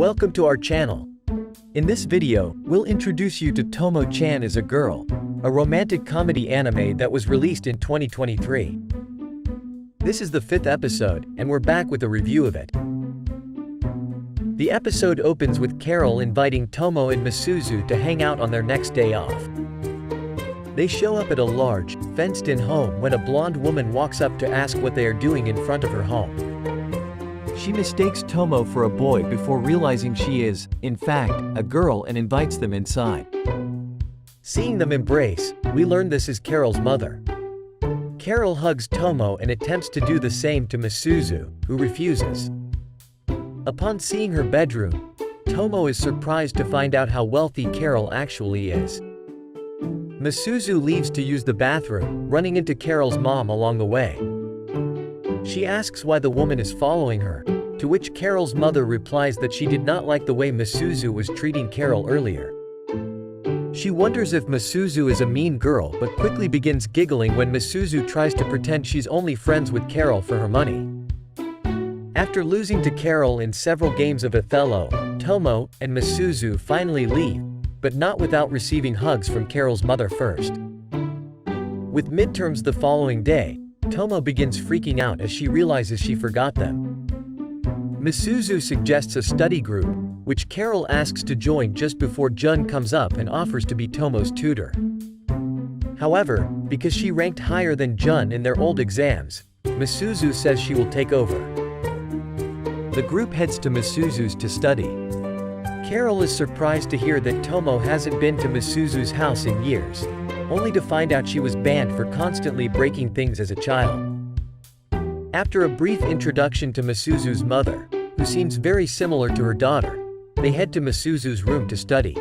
Welcome to our channel. In this video, we'll introduce you to Tomo-chan as a Girl, a romantic comedy anime that was released in 2023. This is the 5th episode, and we're back with a review of it. The episode opens with Carol inviting Tomo and Misuzu to hang out on their next day off. They show up at a large, fenced-in home when a blonde woman walks up to ask what they are doing in front of her home. She mistakes Tomo for a boy before realizing she is, in fact, a girl and invites them inside. Seeing them embrace, we learn this is Carol's mother. Carol hugs Tomo and attempts to do the same to Misuzu, who refuses. Upon seeing her bedroom, Tomo is surprised to find out how wealthy Carol actually is. Misuzu leaves to use the bathroom, running into Carol's mom along the way. She asks why the woman is following her, to which Carol's mother replies that she did not like the way Misuzu was treating Carol earlier. She wonders if Misuzu is a mean girl but quickly begins giggling when Misuzu tries to pretend she's only friends with Carol for her money. After losing to Carol in several games of Othello, Tomo and Misuzu finally leave, but not without receiving hugs from Carol's mother first. With midterms the following day, Tomo begins freaking out as she realizes she forgot them. Misuzu suggests a study group, which Carol asks to join just before Jun comes up and offers to be Tomo's tutor. However, because she ranked higher than Jun in their old exams, Misuzu says she will take over. The group heads to Misuzu's to study. Carol is surprised to hear that Tomo hasn't been to Misuzu's house in years, only to find out she was banned for constantly breaking things as a child. After a brief introduction to Misuzu's mother, who seems very similar to her daughter, they head to Misuzu's room to study.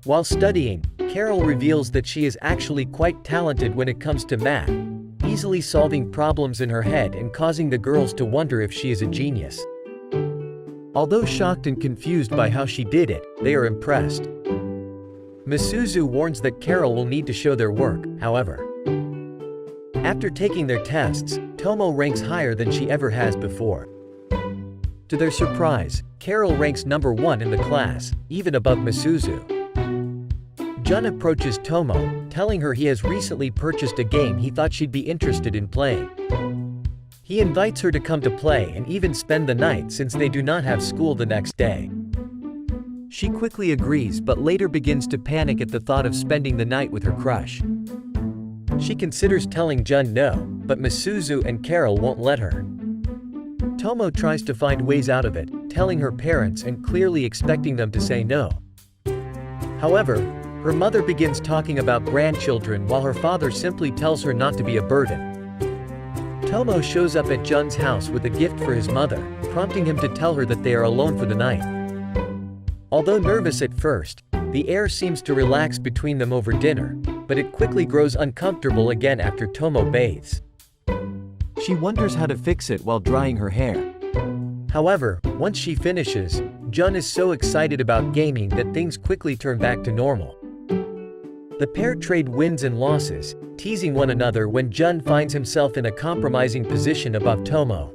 While studying, Carol reveals that she is actually quite talented when it comes to math, easily solving problems in her head and causing the girls to wonder if she is a genius. Although shocked and confused by how she did it, they are impressed. Misuzu warns that Carol will need to show their work, however. After taking their tests, Tomo ranks higher than she ever has before. To their surprise, Carol ranks number 1 in the class, even above Misuzu. Jun approaches Tomo, telling her he has recently purchased a game he thought she'd be interested in playing. He invites her to come to play and even spend the night since they do not have school the next day. She quickly agrees but later begins to panic at the thought of spending the night with her crush. She considers telling Jun no, but Misuzu and Carol won't let her. Tomo tries to find ways out of it, telling her parents and clearly expecting them to say no. However, her mother begins talking about grandchildren while her father simply tells her not to be a burden. Tomo shows up at Jun's house with a gift for his mother, prompting him to tell her that they are alone for the night. Although nervous at first, the air seems to relax between them over dinner, but it quickly grows uncomfortable again after Tomo bathes. She wonders how to fix it while drying her hair. However, once she finishes, Jun is so excited about gaming that things quickly turn back to normal. The pair trade wins and losses, teasing one another when Jun finds himself in a compromising position above Tomo.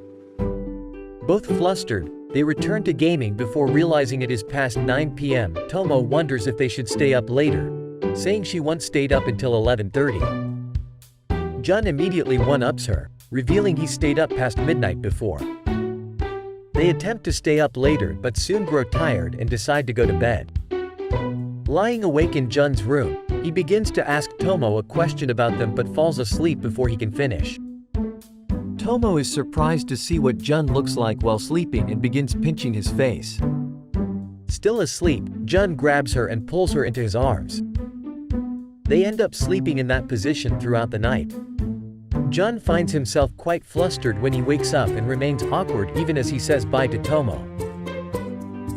Both flustered, they return to gaming before realizing it is past 9 p.m. Tomo wonders if they should stay up later, saying she once stayed up until 11:30. Jun immediately one-ups her, revealing he stayed up past midnight before. They attempt to stay up later but soon grow tired and decide to go to bed. Lying awake in Jun's room, he begins to ask Tomo a question about them but falls asleep before he can finish. Tomo is surprised to see what Jun looks like while sleeping and begins pinching his face. Still asleep, Jun grabs her and pulls her into his arms. They end up sleeping in that position throughout the night. Jun finds himself quite flustered when he wakes up and remains awkward even as he says bye to Tomo.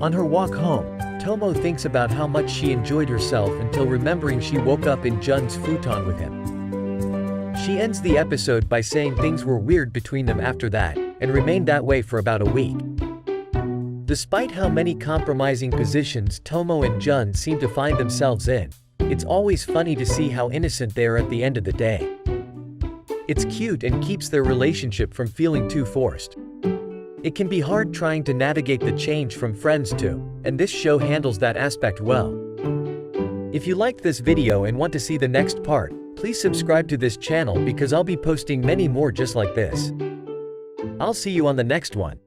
On her walk home, Tomo thinks about how much she enjoyed herself until remembering she woke up in Jun's futon with him. She ends the episode by saying things were weird between them after that, and remained that way for about a week. Despite how many compromising positions Tomo and Jun seem to find themselves in, it's always funny to see how innocent they are at the end of the day. It's cute and keeps their relationship from feeling too forced. It can be hard trying to navigate the change from friends to, and this show handles that aspect well. If you liked this video and want to see the next part, please subscribe to this channel because I'll be posting many more just like this. I'll see you on the next one.